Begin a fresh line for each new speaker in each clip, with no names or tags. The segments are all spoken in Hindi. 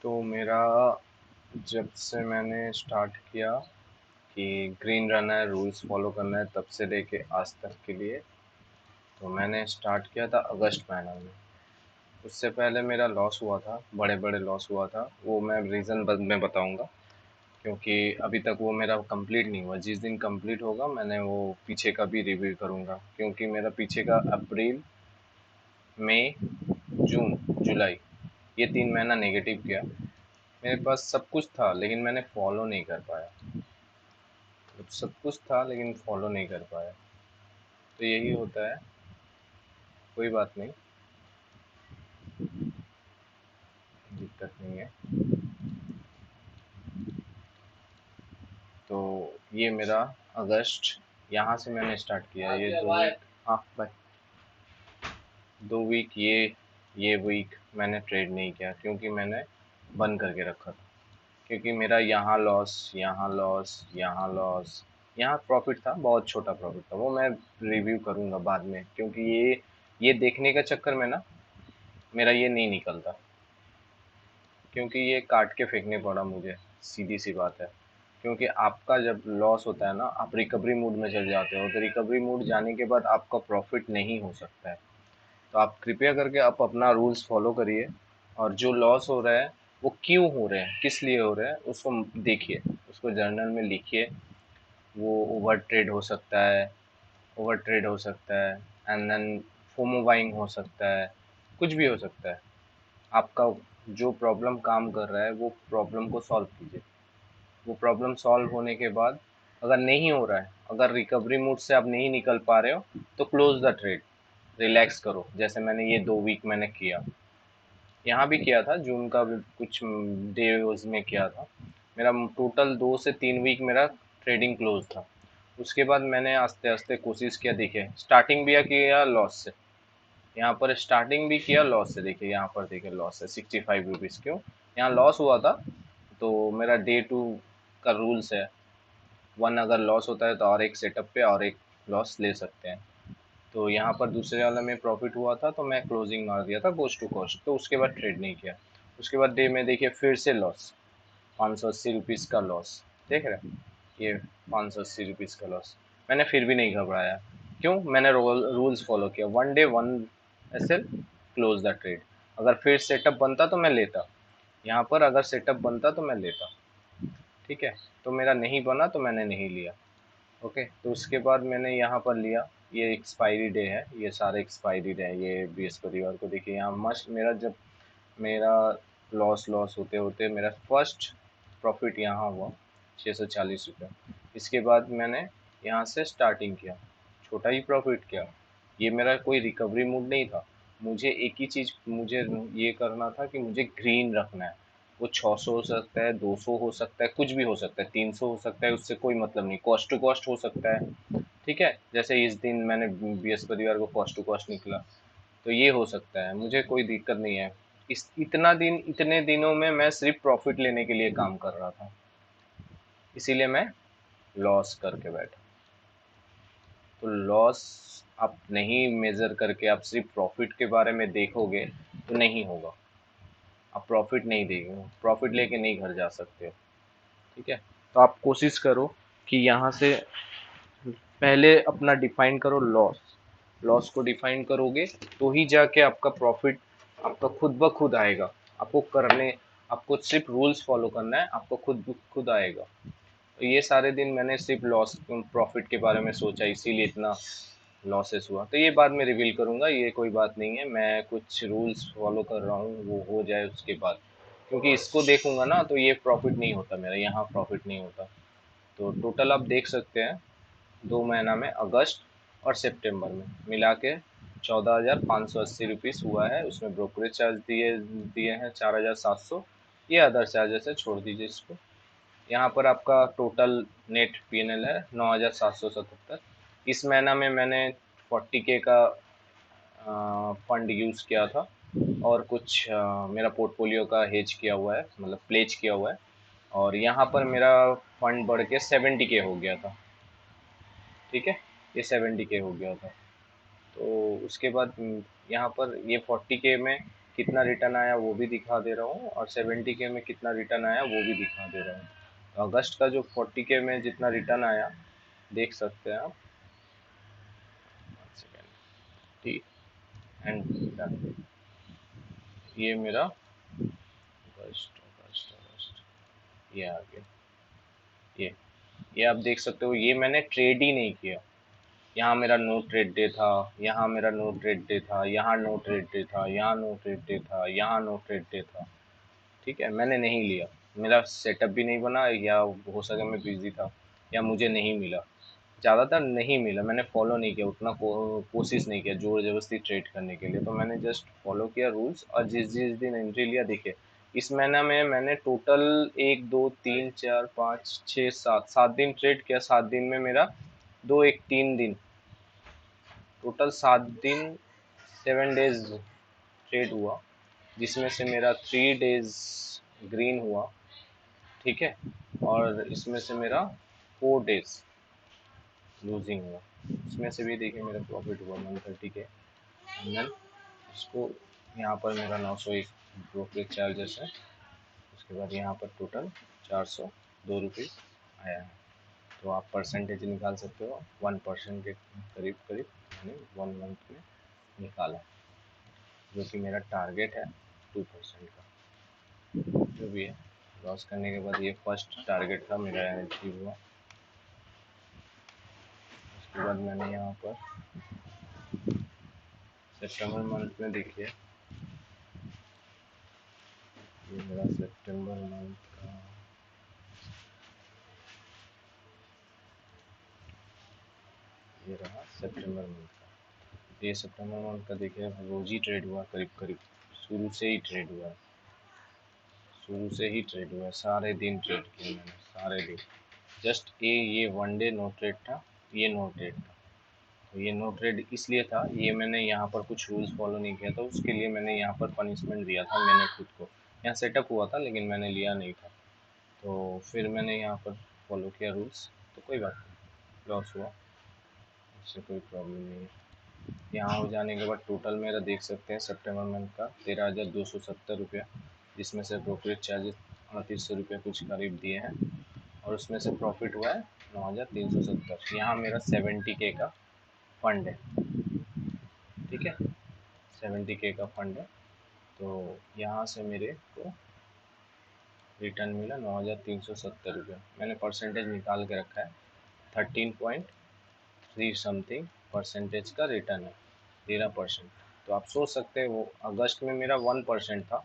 तो मेरा जब से मैंने स्टार्ट किया कि ग्रीन रहना है, रूल्स फॉलो करना है, तब से लेके आज तक के लिए, तो मैंने स्टार्ट किया था अगस्त महीना में। उससे पहले मेरा लॉस हुआ था, बड़े बड़े लॉस हुआ था, वो मैं रीज़न बाद में बताऊंगा, क्योंकि अभी तक वो मेरा कंप्लीट नहीं हुआ। जिस दिन कंप्लीट होगा मैंने वो पीछे का भी रिव्यू करूंगा, क्योंकि मेरा पीछे का अप्रैल, मई, जून, जुलाई, ये 3 महीना नेगेटिव गया। मेरे पास सब कुछ था लेकिन मैंने फॉलो नहीं कर पाया। सब कुछ था लेकिन फॉलो नहीं कर पाया। तो यही होता है, कोई बात नहीं, दिक्कत नहीं है। तो ये मेरा अगस्त, यहाँ से मैंने स्टार्ट किया। ये 2 वीक, हाँ बाय, 2 वीक ये वीक मैंने ट्रेड नहीं किया, क्योंकि मैंने बंद करके रखा था। क्योंकि मेरा यहाँ लॉस, यहाँ लॉस, यहाँ लॉस, यहाँ प्रॉफिट था, बहुत छोटा प्रॉफिट था, वो मैं रिव्यू करूँगा बाद में, क्योंकि ये देखने का चक्कर में ना मेरा ये नहीं निकलता, क्योंकि ये काट के फेंकने पड़ा मुझे, सीधी सी बात है। क्योंकि आपका जब लॉस होता है ना, आप रिकवरी मूड में चले जाते हो, तो रिकवरी मूड जाने के बाद आपका प्रॉफिट नहीं हो सकता है। तो आप कृपया करके आप अपना रूल्स फॉलो करिए, और जो लॉस हो रहा है वो क्यों हो रहे हैं, किस लिए हो रहे हैं, उसको देखिए, उसको जर्नल में लिखिए। वो ओवर ट्रेड हो सकता है, ओवर ट्रेड हो सकता है, एंड देन फोमो बाइंग हो सकता है, कुछ भी हो सकता है। आपका जो प्रॉब्लम काम कर रहा है वो प्रॉब्लम को सॉल्व कीजिए। वो प्रॉब्लम सॉल्व होने के बाद अगर नहीं हो रहा है, अगर रिकवरी मूड से आप नहीं निकल पा रहे हो, तो क्लोज द ट्रेड, रिलैक्स करो, जैसे मैंने ये 2 वीक मैंने किया। यहाँ भी किया था, जून का भी कुछ डेज में किया था। मेरा टोटल 2 से 3 वीक मेरा ट्रेडिंग क्लोज था। उसके बाद मैंने आस्ते आस्ते कोशिश किया, देखिए स्टार्टिंग भी किया लॉस से, यहाँ पर स्टार्टिंग भी किया लॉस से। देखिए यहाँ पर, देखिए लॉस है 65 रुपीज़। क्यों यहाँ लॉस हुआ था? तो मेरा डे 2 का रूल्स है, 1 अगर लॉस होता है तो और एक सेटअप पे और एक लॉस ले सकते हैं। तो यहाँ पर दूसरे वाला में प्रॉफिट हुआ था, तो मैं क्लोजिंग मार दिया था कोस्ट टू कोस्ट, तो उसके बाद ट्रेड नहीं किया। उसके बाद डे में देखिए फिर से लॉस, 580 रुपीज़ का लॉस, देख रहे हैं ये 580 रुपीज़ का लॉस। मैंने फिर भी नहीं घबराया। क्यों? मैंने रूल्स फॉलो किया, 1 day 1 SL, close the trade. अगर फिर सेटअप बनता तो मैं लेता, यहाँ पर अगर सेटअप बनता तो मैं लेता, ठीक है। तो मेरा नहीं बना तो मैंने नहीं लिया। ओके, तो उसके बाद मैंने यहाँ पर लिया, ये एक्सपायरी डे है, ये सारे एक्सपायरी डे है, ये बृहस्पतिवार को। देखिए यहाँ मस्त मेरा, जब मेरा लॉस लॉस होते होते मेरा फर्स्ट प्रॉफिट यहाँ हुआ 640 रुपये। इसके बाद मैंने यहाँ से स्टार्टिंग किया, छोटा ही प्रॉफिट किया। ये मेरा कोई रिकवरी मूड नहीं था। मुझे एक ही चीज़ मुझे ये करना था कि मुझे ग्रीन रखना है। वो 600 हो सकता है, 200 हो सकता है, कुछ भी हो सकता है, 300 हो सकता है, उससे कोई मतलब नहीं, कॉस्ट टू कॉस्ट हो सकता है, ठीक है। जैसे इस दिन मैंने बृहस्पतिवार को कॉस्ट टू कॉस्ट निकला, तो ये हो सकता है, मुझे कोई दिक्कत नहीं है। इस इतने दिनों में मैं सिर्फ प्रॉफिट लेने के लिए काम कर रहा था, इसीलिए मैं लॉस करके बैठा। तो लॉस आप नहीं मेजर करके आप सिर्फ प्रॉफिट के बारे में देखोगे तो नहीं होगा। आप प्रॉफिट नहीं देंगे, प्रॉफिट लेके नहीं घर जा सकते हो, ठीक है। तो आप कोशिश करो कि यहाँ से पहले अपना डिफाइन करो लॉस। लॉस को डिफाइन करोगे तो ही जाके आपका प्रॉफिट आपका खुद ब खुद आएगा। आपको करने आपको सिर्फ रूल्स फॉलो करना है, आपको खुद ब खुद आएगा। तो ये सारे दिन मैंने सिर्फ लॉस प्रॉफिट के बारे में सोचा, इसीलिए इतना लॉसेस हुआ। तो ये बाद में रिवील करूंगा, ये कोई बात नहीं है। मैं कुछ रूल्स फॉलो कर रहा हूँ, वो हो जाए उसके बाद, क्योंकि इसको देखूंगा ना तो ये प्रॉफिट नहीं होता मेरा, यहाँ प्रॉफिट नहीं होता। तो टोटल आप देख सकते हैं, 2 महीना में अगस्त और सितंबर में मिला के 14,580 रुपीज़ हुआ है। उसमें ब्रोकरेज चार्ज दिए दिए हैं 4,700, ये अदर चार्जेस है, छोड़ दीजिए इसको। यहाँ पर आपका टोटल नेट पीएनएल है 9,777। इस महीना में मैंने 40K का फंड यूज़ किया था, और कुछ मेरा पोर्टफोलियो का हेज किया हुआ है, मतलब प्लेज किया हुआ है। और यहाँ पर मेरा फंड बढ़ के 70K हो गया था, ठीक है, ये 70K हो गया था। तो उसके बाद यहाँ पर ये 40K में कितना रिटर्न आया वो भी दिखा दे रहा हूँ, और 70K में कितना रिटर्न आया वो भी दिखा दे रहा हूँ। तो अगस्त का जो 40K में जितना रिटर्न आया देख सकते हैं आप। ठीक, एंड डन। ये मेरा अगस्त अगस्त अगस्त ये आ गया। ये आप देख सकते हो, ये मैंने ट्रेड ही नहीं किया। यहाँ मेरा नो ट्रेड डे था, यहाँ मेरा नो ट्रेड डे था, यहाँ नो ट्रेड डे था, यहाँ नो ट्रेड डे था, यहाँ नो ट्रेड डे था। ठीक है, मैंने नहीं लिया, मेरा सेटअप भी नहीं बना, या हो सके मैं बिजी था, या मुझे नहीं मिला। ज़्यादातर नहीं मिला, मैंने फॉलो नहीं किया उतना, कोशिश नहीं किया जोर जबरदस्ती ट्रेड करने के लिए। तो मैंने जस्ट फॉलो किया रूल्स, और जिस जिस दिन एंट्री लिया, देखिए इस महीना में मैंने टोटल 1 2 3 4 5 6 7 दिन ट्रेड किया। 7 दिन में मेरा 2 1 3 दिन, टोटल 7 दिन 7 डेज ट्रेड हुआ, जिसमें से मेरा 3 डेज ग्रीन हुआ। ठीक है, और इसमें से मेरा 4 डेज लूजिंग हुआ। इसमें से भी देखिए मेरा प्रॉफिट हुआ 130 के। एंड देन इसको यहाँ पर मेरा 901 ब्रोकरेज चार्जेस है। उसके बाद यहाँ पर टोटल 402 रुपये आया है। तो आप परसेंटेज निकाल सकते हो, 1% के करीब करीब मैंने 1 मंथ में निकाला, जो कि मेरा टारगेट है 2% का। जो भी है, लॉस करने के बाद ये फर्स्ट टारगेट था मेरा अचीव हुआ। उसके बाद मैंने यहाँ पर सितंबर मंथ में देखिए, ये मेरा सितंबर मंथ का ये रहा सितंबर मंथ का। ये सितंबर मंथ का देखिए, रोज ही ट्रेड हुआ करीब करीब, शुरू से ही ट्रेड हुआ है, शुरू से ही ट्रेड हुआ है, सारे दिन ट्रेड किए मैंने, सारे दिन। जस्ट ये 1 डे नो ट्रेड था, ये नो ट्रेड था। तो ये नो ट्रेड इसलिए था, ये मैंने यहाँ पर कुछ रूल्स फॉलो नहीं किया था, उसके लिए मैंने यहाँ पर पनिशमेंट दिया था मैंने खुद को। यहाँ सेटअप हुआ था लेकिन मैंने लिया नहीं था, तो फिर मैंने यहाँ पर फॉलो किया रूल्स, तो कोई बात नहीं, लॉस हुआ, उससे कोई प्रॉब्लम नहीं है। यहाँ हो जाने के बाद टोटल मेरा देख सकते हैं सितंबर मंथ का 13,270 रुपया, जिसमें से ब्रोकरेज चार्जेस 3800 रुपया कुछ करीब दिए हैं, और उसमें से प्रॉफिट हुआ है 9,370। यहाँ मेरा 70K का फंड है। ठीक है, 70K का फंड है। तो यहाँ से मेरे को रिटर्न मिला 9,370 रुपया। मैंने परसेंटेज निकाल के रखा है, 13.3 समथिंग परसेंटेज का रिटर्न है, 13%। तो आप सोच सकते हैं, वो अगस्त में मेरा 1% था,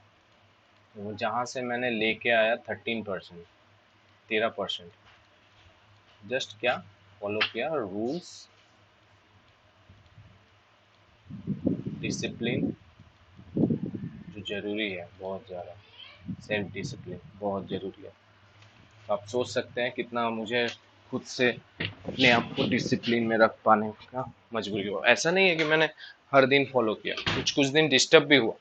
वो जहाँ से मैंने लेके आया 13%, 13%। जस्ट क्या फॉलो किया रूल्स, डिसिप्लिन जो ज़रूरी है बहुत ज़्यादा, सेल्फ डिसिप्लिन बहुत ज़रूरी है। तो आप सोच सकते हैं कितना मुझे खुद से अपने आप को डिसिप्लिन में रख पाने का मजबूरी हुआ। ऐसा नहीं है कि मैंने हर दिन फॉलो किया, कुछ कुछ दिन डिस्टर्ब भी हुआ,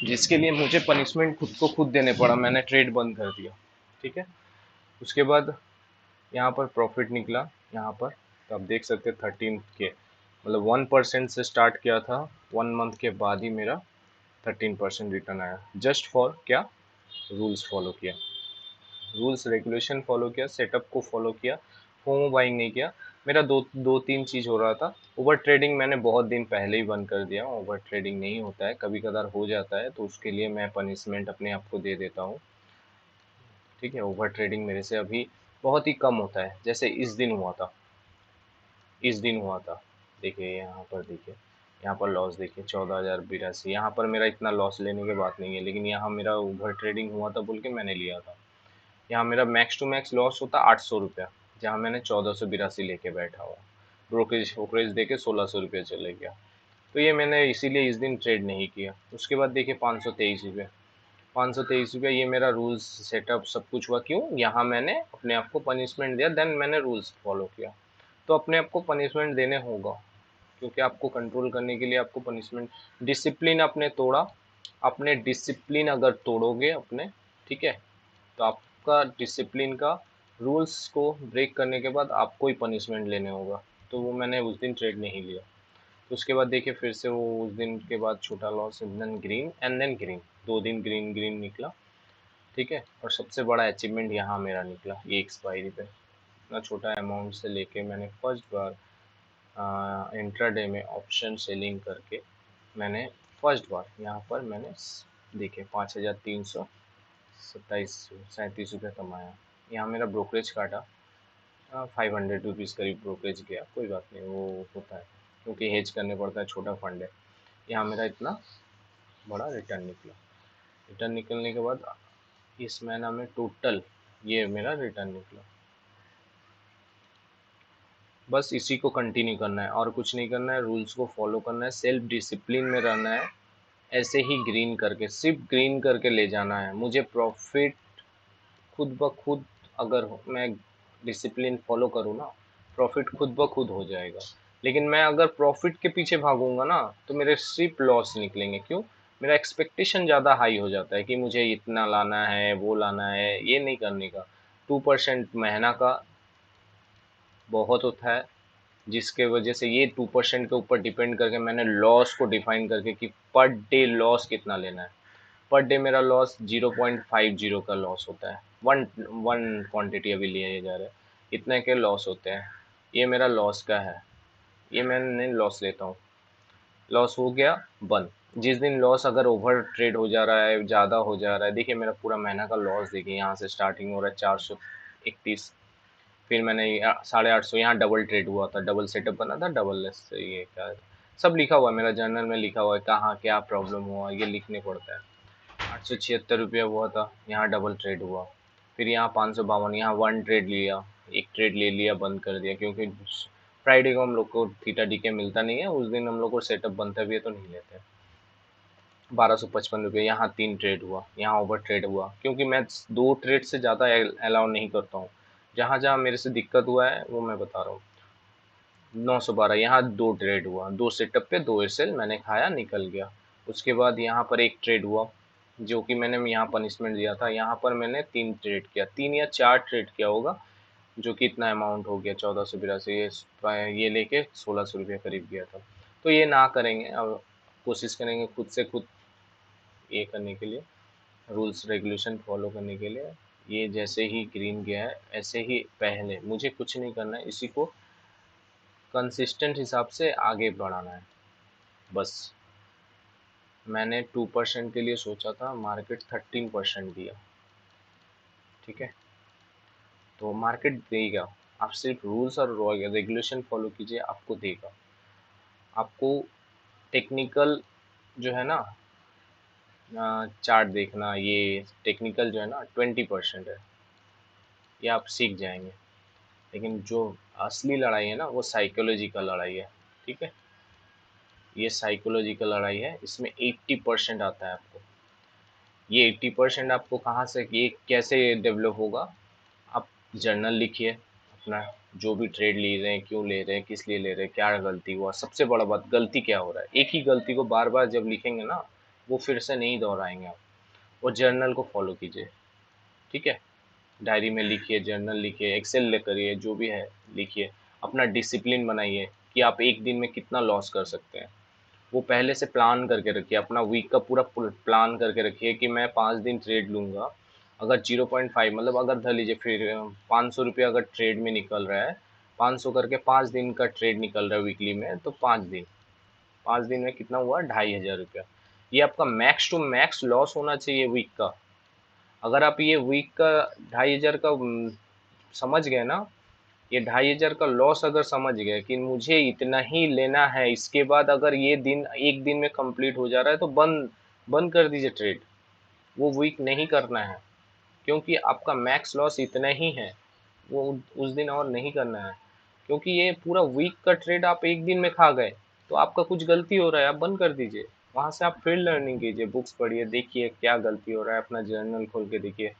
जिसके लिए मुझे पनिशमेंट खुद को खुद देने पड़ा, मैंने ट्रेड बंद कर दिया। ठीक है, उसके बाद यहाँ पर प्रॉफिट निकला यहाँ पर, तो आप देख सकते हैं 13 के, मतलब 1% से स्टार्ट किया था, 1 मंथ के बाद ही मेरा 13% रिटर्न आया। जस्ट फॉर क्या, रूल्स फॉलो किया, रूल्स रेगुलेशन फॉलो किया, सेटअप को फॉलो किया, फोमो बाइंग नहीं किया। मेरा दो तीन चीज़ हो रहा था। ओवर ट्रेडिंग मैंने बहुत दिन पहले ही बंद कर दिया, ओवर ट्रेडिंग नहीं होता है, कभी कभार हो जाता है, तो उसके लिए मैं पनिशमेंट अपने आप को दे देता हूँ। ठीक है, ओवर ट्रेडिंग मेरे से अभी बहुत ही कम होता है, जैसे इस दिन हुआ था, इस दिन हुआ था। देखिए यहाँ पर, देखिए यहाँ पर लॉस देखिए 14,082। यहाँ पर मेरा इतना लॉस लेने की बात नहीं है, लेकिन यहाँ मेरा ओवर ट्रेडिंग हुआ था बोल के मैंने लिया था। यहाँ मेरा मैक्स टू मैक्स लॉस होता 800 रुपया, जहाँ मैंने 1482 लेके बैठा हुआ, ब्रोकरेज वोकरेज दे के 1600 रुपया चले गया। तो ये मैंने इसीलिए इस दिन ट्रेड नहीं किया। उसके बाद देखिए 523 रुपये, 523 रुपया, ये मेरा रूल्स सेटअप सब कुछ हुआ। क्यों, यहाँ मैंने अपने आप को पनिशमेंट दिया, देन मैंने रूल्स फॉलो किया। तो अपने आप को पनिशमेंट देने होगा, क्योंकि आपको कंट्रोल करने के लिए आपको पनिशमेंट, डिसिप्लिन आपने तोड़ा, अपने डिसिप्लिन अगर तोड़ोगे अपने, ठीक है, तो आपका डिसिप्लिन का रूल्स को ब्रेक करने के बाद आपको ही पनिशमेंट लेने होगा। तो वो मैंने उस दिन ट्रेड नहीं लिया। उसके बाद देखिए फिर से वो उस दिन के बाद छोटा लॉस एंड देन ग्रीन, 2 दिन ग्रीन ग्रीन निकला, ठीक है। और सबसे बड़ा अचीवमेंट यहाँ मेरा निकला ये एक्सपायरी पे, इतना छोटा अमाउंट से लेके मैंने फर्स्ट बार इंट्राडे में ऑप्शन सेलिंग करके मैंने फर्स्ट बार यहाँ पर मैंने देखिए 5,327 कमाया। यहाँ मेरा ब्रोकरेज काटा 500 रुपीज़ करीब ब्रोकरेज गया, कोई बात नहीं, वो होता है क्योंकि हेज करने पड़ता है, छोटा फंड है। यहाँ मेरा इतना बड़ा रिटर्न निकला। रिटर्न निकलने के बाद इस महीना में टोटल ये मेरा रिटर्न निकला। बस इसी को कंटिन्यू करना है और कुछ नहीं करना है, रूल्स को फॉलो करना है, सेल्फ डिसिप्लिन में रहना है, ऐसे ही ग्रीन करके, सिर्फ ग्रीन करके ले जाना है। मुझे प्रॉफिट खुद ब खुद, अगर मैं डिसिप्लिन फॉलो करूँ ना, प्रॉफिट खुद ब खुद हो जाएगा। लेकिन मैं अगर प्रॉफिट के पीछे भागूंगा ना तो मेरे सिर्फ लॉस निकलेंगे। क्यों? मेरा एक्सपेक्टेशन ज़्यादा हाई हो जाता है कि मुझे इतना लाना है, वो लाना है, ये नहीं करने का। 2% महीना का बहुत होता है, जिसके वजह से ये 2% के ऊपर डिपेंड करके मैंने लॉस को डिफाइन करके कि पर डे लॉस कितना लेना है। पर डे मेरा लॉस 0.50 का लॉस होता है, वन वन क्वांटिटी अभी लिए जा रहे हैं, इतने के लॉस होते हैं। ये मेरा लॉस का है, ये मैंने लॉस लेता हूँ। लॉस हो गया बंद। जिस दिन लॉस अगर ओवर ट्रेड हो जा रहा है, ज़्यादा हो जा रहा है, देखिए मेरा पूरा महीना का लॉस देखिए, यहाँ से स्टार्टिंग हो रहा है 431, फिर मैंने 850, यहाँ डबल ट्रेड हुआ था, डबल सेटअप बना था, डबल ये क्या सब लिखा हुआ है मेरा जर्नल में, लिखा हुआ है कहाँ क्या प्रॉब्लम हुआ, ये लिखने पड़ता है। 876 रुपया हुआ था, यहाँ डबल ट्रेड हुआ, फिर यहाँ 552, यहाँ वन ट्रेड लिया, एक ट्रेड ले लिया, बंद कर दिया, क्योंकि फ्राइडे को हम लोग को थीटा डी के मिलता नहीं है, उस दिन हम लोग को सेटअप बनता भी है तो नहीं लेते। 1255 रुपये, यहाँ 3 ट्रेड हुआ, यहाँ ओवर ट्रेड हुआ, क्योंकि मैं 2 ट्रेड से ज़्यादा अलाउ नहीं करता हूँ। जहाँ जहाँ मेरे से दिक्कत हुआ है वो मैं बता रहा हूँ। 912, यहाँ 2 ट्रेड हुआ, 2 सेटअप पे 2 SL मैंने खाया, निकल गया। उसके बाद यहाँ पर एक ट्रेड हुआ, जो कि मैंने यहाँ पनिशमेंट दिया था, यहाँ पर मैंने 3 ट्रेड किया, 3 या 4 ट्रेड किया होगा, जो कि इतना अमाउंट हो गया 1482, ये लेके 1600 रुपया करीब गया था। तो ये ना करेंगे, अब कोशिश करेंगे खुद से खुद ये करने के लिए, रूल्स रेगुलेशन फॉलो करने के लिए। ये जैसे ही ग्रीन गया है ऐसे ही पहले मुझे कुछ नहीं करना है, इसी को कंसिस्टेंट हिसाब से आगे बढ़ाना है बस। मैंने 2% के लिए सोचा था, मार्केट 13% दिया, ठीक है। तो मार्केट देगा, आप सिर्फ रूल्स और रेगुलेशन फॉलो कीजिए, आपको देगा। आपको टेक्निकल जो है ना, चार्ट देखना, ये टेक्निकल जो है ना 20% है, ये आप सीख जाएंगे। लेकिन जो असली लड़ाई है ना वो साइकोलॉजी का लड़ाई है, ठीक है। ये साइकोलॉजी का लड़ाई है, इसमें 80% आता है आपको। ये 80% आपको कहाँ से, ये कैसे डेवलप होगा? आप जर्नल लिखिए अपना, जो भी ट्रेड ले रहे हैं, क्यों ले रहे हैं, किस लिए ले रहे हैं, क्या गलती हुआ, सबसे बड़ा बात गलती क्या हो रहा है। एक ही गलती को बार बार जब लिखेंगे ना, वो फिर से नहीं दोहराएंगे आप। और जर्नल को फॉलो कीजिए, ठीक है। डायरी में लिखिए, जर्नल लिखिए, एक्सेल करिए, जो भी है लिखिए। अपना डिसिप्लिन बनाइए कि आप एक दिन में कितना लॉस कर सकते हैं, वो पहले से प्लान करके रखिए। अपना वीक का पूरा प्लान करके रखिए कि मैं 5 दिन ट्रेड लूँगा। अगर 0.5 मतलब अगर धर लीजिए, फिर 500 रुपया अगर ट्रेड में निकल रहा है, 500 करके 5 दिन का ट्रेड निकल रहा है वीकली में, तो 5 दिन में कितना हुआ? 2500 रुपया। ये आपका मैक्स टू मैक्स लॉस होना चाहिए वीक का। अगर आप ये वीक का 2500 का समझ गए ना, ये 2500 का लॉस अगर समझ गए कि मुझे इतना ही लेना है, इसके बाद अगर ये दिन एक दिन में कंप्लीट हो जा रहा है तो बंद बंद कर दीजिए ट्रेड, वो वीक नहीं करना है, क्योंकि आपका मैक्स लॉस इतना ही है, वो उस दिन और नहीं करना है। क्योंकि ये पूरा वीक का ट्रेड आप एक दिन में खा गए तो आपका कुछ गलती हो रहा है, आप बंद कर दीजिए। वहाँ से आप फिर लर्निंग कीजिए, बुक्स पढ़िए, देखिए क्या गलती हो रहा है, अपना जर्नल खोल के देखिए।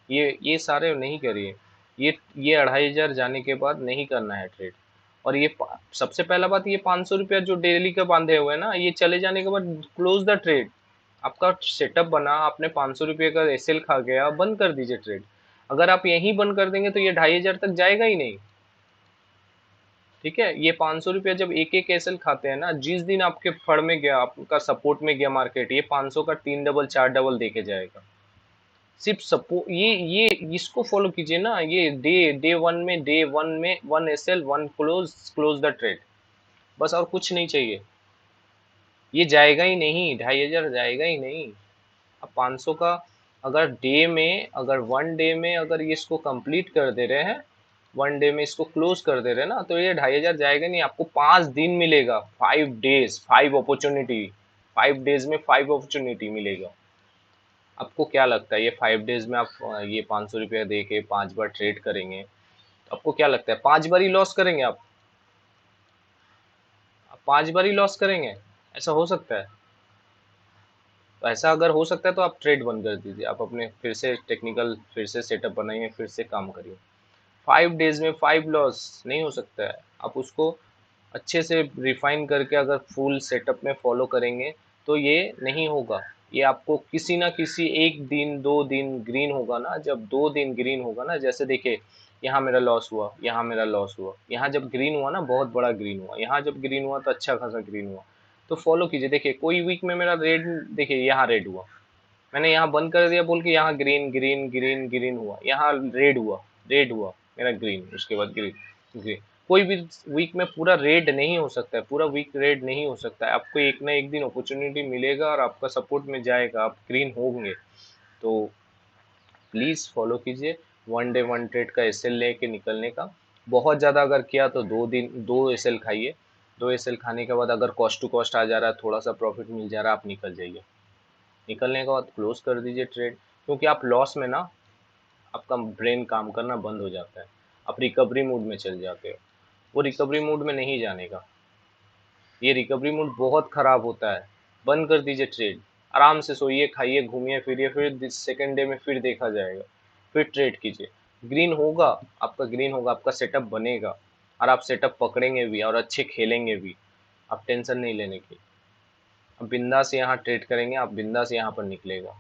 ये सारे नहीं करिए। ये 2500 जाने के बाद नहीं करना है ट्रेड। और ये सबसे पहला बात, ये 500 रुपया जो डेली का बांधे हुए हैं ना, ये चले जाने के बाद क्लोज द ट्रेड। आपका सेटअप बना, आपने 500 रुपये का एसएल खा गया, बंद कर दीजिए ट्रेड। अगर आप यहीं बंद कर देंगे तो ये 2500 तक जाएगा ही नहीं, ठीक है, ये 500 रुपया जब एक एक एसएल खाते हैं ना, जिस दिन आपके फड़ में गया, आपका सपोर्ट में गया मार्केट, ये 500 का 3 डबल 4 डबल देके जाएगा। सिर्फ सपो ये इसको फॉलो कीजिए ना, ये डे वन में 1 एसएल 1 क्लोज द ट्रेड, बस और कुछ नहीं चाहिए। ये जाएगा ही नहीं, 2500 जाएगा ही नहीं। अब 500 का अगर डे में, अगर 1 डे में अगर ये इसको कंप्लीट कर दे रहे हैं, 1 डे में इसको क्लोज कर दे रहे हैं ना, तो ये 2500 जाएगा नहीं। आपको 5 दिन मिलेगा, 5 डेज 5 अपॉर्चुनिटी, 5 डेज में 5 अपॉर्चुनिटी मिलेगा। आपको क्या लगता है ये 5 डेज में आप ये 500 रुपया दे के 5 बार ट्रेड करेंगे, तो आपको क्या लगता है 5 बार ही लॉस करेंगे आप 5 बार ही लॉस करेंगे? ऐसा हो सकता है? तो ऐसा अगर हो सकता है तो आप ट्रेड बंद कर दीजिए, आप अपने फिर से टेक्निकल फिर से सेटअप बनाइए, फिर से काम करिए। 5 डेज में 5 लॉस नहीं हो सकता है। आप उसको अच्छे से रिफाइन करके अगर फुल सेटअप में फॉलो करेंगे तो ये नहीं होगा। ये आपको किसी ना किसी एक दिन 2 दिन ग्रीन होगा ना, जब 2 दिन ग्रीन होगा ना, जैसे देखिए यहाँ मेरा लॉस हुआ, यहाँ मेरा लॉस हुआ, यहाँ जब ग्रीन हुआ ना बहुत बड़ा ग्रीन हुआ, यहाँ जब ग्रीन हुआ तो अच्छा खासा ग्रीन हुआ। तो फॉलो कीजिए, देखिए कोई वीक में मेरा रेड, देखिए यहाँ रेड हुआ, मैंने यहाँ बंद कर दिया बोल के यहाँ ग्रीन ग्रीन ग्रीन ग्रीन हुआ, यहाँ रेड हुआ, रेड हुआ, मेरा ग्रीन, उसके बाद ग्रीन ग्रीन। कोई भी वीक में पूरा रेड नहीं हो सकता है, पूरा वीक रेड नहीं हो सकता है। आपको एक ना एक दिन अपॉर्चुनिटी मिलेगा और आपका सपोर्ट में जाएगा, आप ग्रीन होंगे। तो प्लीज़ फॉलो कीजिए 1 डे 1 ट्रेड का एसएल लेके निकलने का। बहुत ज़्यादा अगर किया तो 2 एसएल खाइए। 2 एसएल खाने के बाद अगर कॉस्ट टू कॉस्ट आ जा रहा है, थोड़ा सा प्रॉफिट मिल जा रहा है, आप निकल जाइए। निकलने के बाद क्लोज कर दीजिए ट्रेड, क्योंकि आप लॉस में ना आपका ब्रेन काम करना बंद हो जाता है, आप रिकवरी मूड में चल जाते हो। वो रिकवरी मूड में नहीं जाने का, ये रिकवरी मूड बहुत खराब होता है। बंद कर दीजिए ट्रेड, आराम से सोइए, खाइए, घूमिए फिरिए, फिर सेकेंड डे में फिर देखा जाएगा, फिर ट्रेड कीजिए। ग्रीन होगा, आपका ग्रीन होगा, आपका सेटअप बनेगा, और आप सेटअप पकड़ेंगे भी और अच्छे खेलेंगे भी। आप टेंशन नहीं लेने की, आप बिंदास यहाँ ट्रेड करेंगे, आप बिंदास यहाँ पर निकलेगा।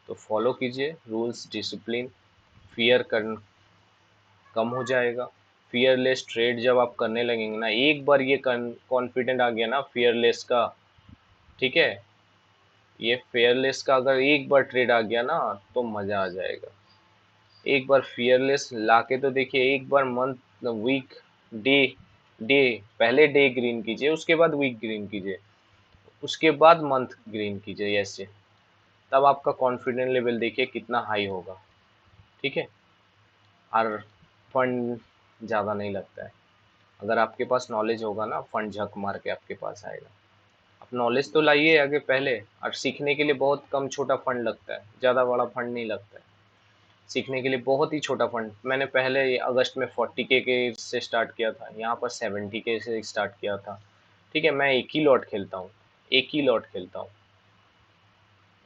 तो फॉलो कीजिए रूल्स, डिसिप्लिन, फियर कर कम हो जाएगा। फियरलेस ट्रेड जब आप करने लगेंगे ना, एक बार ये कॉन्फिडेंट आ गया ना फियरलेस का, ठीक है, ये फेयरलेस का अगर एक बार ट्रेड आ गया ना तो मज़ा आ जाएगा। एक बार फियरलेस लाके तो देखिए, एक बार मंथ वीक डे डे पहले डे ग्रीन कीजिए, उसके बाद वीक ग्रीन कीजिए, उसके बाद मंथ ग्रीन कीजिए, ऐसे तब आपका कॉन्फिडेंस लेवल देखिए कितना हाई होगा। ठीक है, और फंड ज़्यादा नहीं लगता है। अगर आपके पास नॉलेज होगा ना, फंड झक मार के आपके पास आएगा। आप नॉलेज तो लाइए आगे पहले, और सीखने के लिए बहुत कम छोटा फंड लगता है, ज़्यादा बड़ा फंड नहीं लगता है। सीखने के लिए बहुत ही छोटा फंड, मैंने पहले अगस्त में 40K से स्टार्ट किया था, यहाँ पर 70K से स्टार्ट किया था। ठीक है, मैं एक ही लॉट खेलता हूँ, एक ही लॉट खेलता हूँ,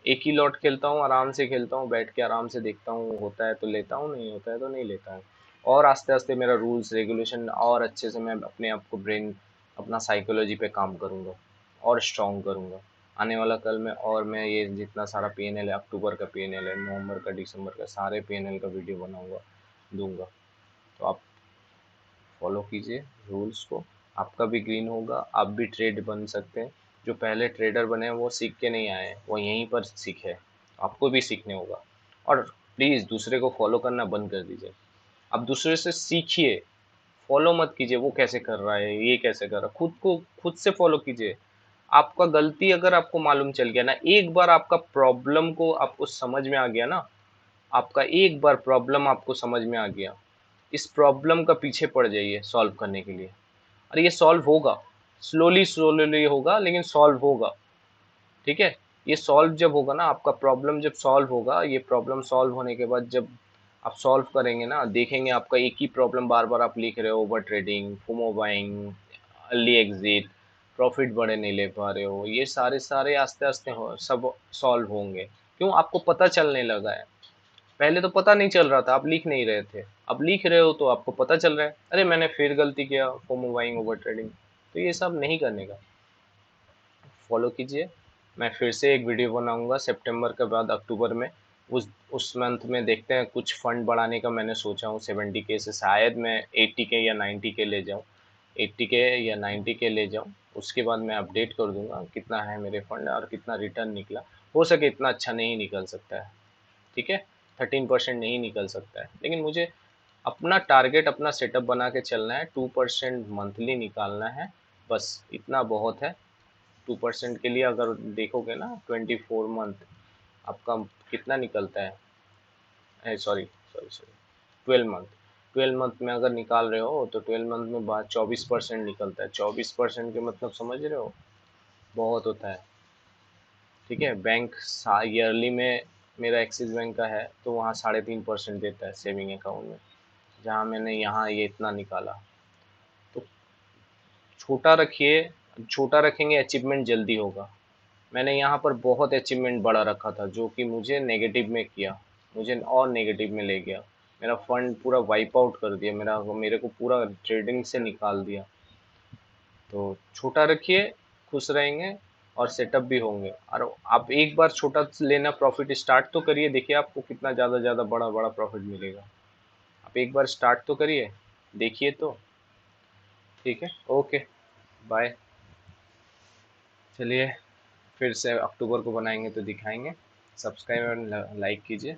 एक ही लॉट खेलता हूँ, आराम से खेलता हूँ, बैठ के आराम से देखता हूँ, होता है तो लेता हूँ, नहीं होता है तो नहीं लेता हूँ। और आस्ते आस्ते मेरा रूल्स रेगुलेशन और अच्छे से मैं अपने आप को ब्रेन, अपना साइकोलॉजी पे काम करूँगा और स्ट्रॉन्ग करूँगा। आने वाला कल में, और मैं ये जितना सारा PNL है, अक्टूबर का PNL है, नवंबर का, दिसंबर का, सारे PNL का वीडियो बनाऊँगा, दूंगा। तो आप फॉलो कीजिए रूल्स को, आपका भी ग्रीन होगा, आप भी ट्रेड बन सकते हैं। जो पहले ट्रेडर बने हैं वो सीख के नहीं आए हैं, वो यहीं पर सीखे, आपको भी सीखने होगा। और प्लीज़ दूसरे को फॉलो करना बंद कर दीजिए, आप दूसरे से सीखिए, फॉलो मत कीजिए वो कैसे कर रहा है, ये कैसे कर रहा है, खुद को खुद से फॉलो कीजिए। आपका गलती अगर आपको मालूम चल गया ना, एक बार आपका प्रॉब्लम को आपको समझ में आ गया ना, आपका एक बार प्रॉब्लम आपको समझ में आ गया, इस प्रॉब्लम का पीछे पड़ जाइए सॉल्व करने के लिए, और ये सॉल्व होगा, स्लोली स्लोली होगा लेकिन सॉल्व होगा। ठीक है, ये सॉल्व जब होगा ना, आपका प्रॉब्लम जब सॉल्व होगा, ये प्रॉब्लम सॉल्व होने के बाद जब आप सॉल्व करेंगे ना, देखेंगे आपका एक ही प्रॉब्लम बार बार आप लिख रहे हो, over trading, FOMO buying, early exit, profit बड़े नहीं ले पा रहे हो, ये सारे सारे आस्ते आस्ते सब सॉल्व होंगे। क्यों? आपको पता चलने लगा है। पहले तो पता नहीं चल रहा था, आप लिख नहीं रहे थे, अब लिख रहे हो तो आपको पता चल रहा है, अरे मैंने फिर गलती किया, फोमो बाइंग, ओवर ट्रेडिंग। तो ये सब नहीं करने का, फॉलो कीजिए। मैं फिर से एक वीडियो बनाऊंगा सितंबर के बाद, अक्टूबर में, उस मंथ में देखते हैं, कुछ फंड बढ़ाने का मैंने सोचा हूँ, 70K से शायद मैं 80K या 90K ले जाऊँ। 80 के या 90 के ले जाऊँ, उसके बाद मैं अपडेट कर दूंगा कितना है मेरे फंड और कितना रिटर्न निकला। हो सके इतना अच्छा नहीं निकल सकता है, ठीक है, 13% नहीं निकल सकता है, लेकिन मुझे अपना टारगेट अपना सेटअप बना के चलना है, 2% मंथली निकालना है, बस इतना बहुत है। 2% के लिए अगर देखोगे ना 24 मंथ आपका कितना निकलता है, sorry sorry sorry, 12 month, 12 month में अगर निकाल रहे हो तो 12 मंथ में बाद 24% निकलता है। 24% के मतलब समझ रहे हो, बहुत होता है, ठीक है। बैंक ईयरली में मेरा एक्सिस बैंक का है तो वहाँ 3.5% देता है सेविंग अकाउंट में, जहाँ मैंने यहाँ ये इतना निकाला। तो छोटा रखिए, छोटा रखेंगे अचीवमेंट जल्दी होगा। मैंने यहाँ पर बहुत अचीवमेंट बड़ा रखा था जो कि मुझे नेगेटिव में किया, मुझे और नेगेटिव में ले गया, मेरा फंड पूरा वाइप आउट कर दिया, मेरे को पूरा ट्रेडिंग से निकाल दिया। तो छोटा रखिए, खुश रहेंगे और सेटअप भी होंगे। और आप एक बार छोटा लेना प्रॉफिट स्टार्ट तो करिए, देखिए आपको कितना ज़्यादा ज़्यादा बड़ा बड़ा प्रॉफिट मिलेगा। आप एक बार स्टार्ट तो करिए, देखिए तो, ठीक है, ओके, बाय। चलिए फिर से अक्टूबर को बनाएंगे तो दिखाएंगे। सब्सक्राइब और लाइक कीजिए।